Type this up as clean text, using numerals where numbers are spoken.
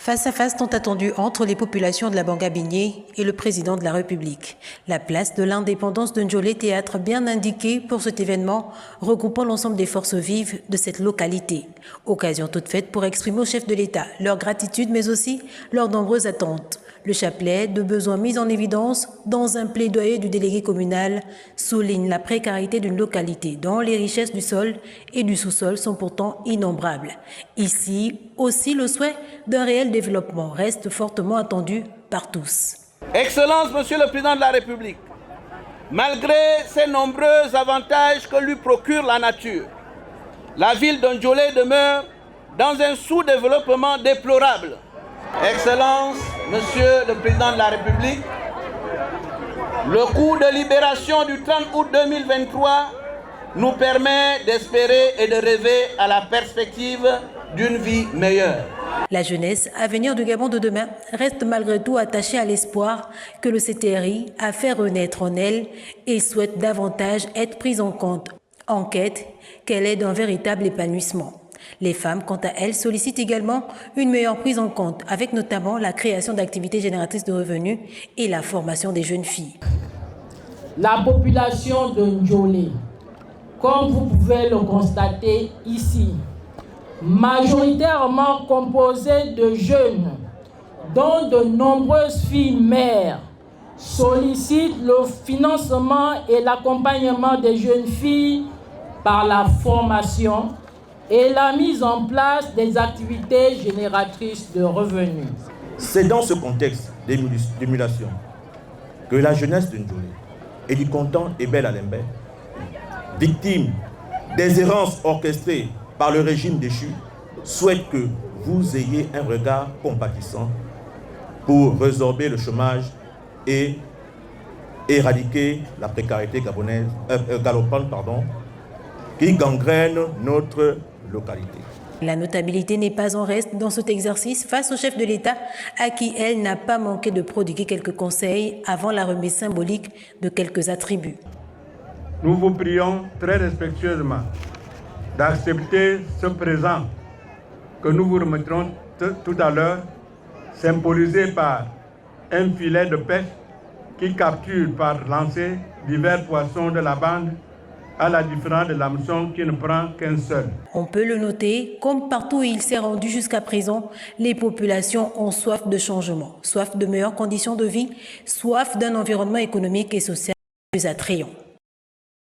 Face à face tant attendu entre les populations de la Banga-Bigné et le président de la République. La place de l'indépendance de Ndjolé, théâtre bien indiqué pour cet événement, regroupant l'ensemble des forces vives de cette localité. Occasion toute faite pour exprimer au chef de l'État leur gratitude mais aussi leurs nombreuses attentes. Le chapelet de besoins mis en évidence dans un plaidoyer du délégué communal souligne la précarité d'une localité dont les richesses du sol et du sous-sol sont pourtant innombrables. Ici, aussi le souhait d'un réel développement reste fortement attendu par tous. Excellence, Monsieur le Président de la République, malgré ces nombreux avantages que lui procure la nature, la ville de Ndjolé demeure dans un sous-développement déplorable. Excellence, Monsieur le Président de la République, le coup de libération du 30 août 2023 nous permet d'espérer et de rêver à la perspective d'une vie meilleure. La jeunesse à venir du Gabon de demain reste malgré tout attachée à l'espoir que le CTRI a fait renaître en elle et souhaite davantage être prise en compte, en quête qu'elle ait d'un véritable épanouissement. Les femmes, quant à elles, sollicitent également une meilleure prise en compte, avec notamment la création d'activités génératrices de revenus et la formation des jeunes filles. La population de Ndjolé, comme vous pouvez le constater ici, majoritairement composée de jeunes, dont de nombreuses filles mères, sollicite le financement et l'accompagnement des jeunes filles par la formation et la mise en place des activités génératrices de revenus. C'est dans ce contexte d'émulation que la jeunesse de Ndjolé et du canton Ebel Alembe, victime des errances orchestrées par le régime déchu, souhaite que vous ayez un regard compatissant pour résorber le chômage et éradiquer la précarité galopante qui gangrène notre localité. La notabilité n'est pas en reste dans cet exercice face au chef de l'État à qui elle n'a pas manqué de prodiguer quelques conseils avant la remise symbolique de quelques attributs. Nous vous prions très respectueusement d'accepter ce présent que nous vous remettrons tout à l'heure, symbolisé par un filet de pêche qui capture par lancer divers poissons de la bande, à la différence de l'hameçon qui ne prend qu'un seul. On peut le noter, comme partout où il s'est rendu jusqu'à présent, les populations ont soif de changement, soif de meilleures conditions de vie, soif d'un environnement économique et social plus attrayant.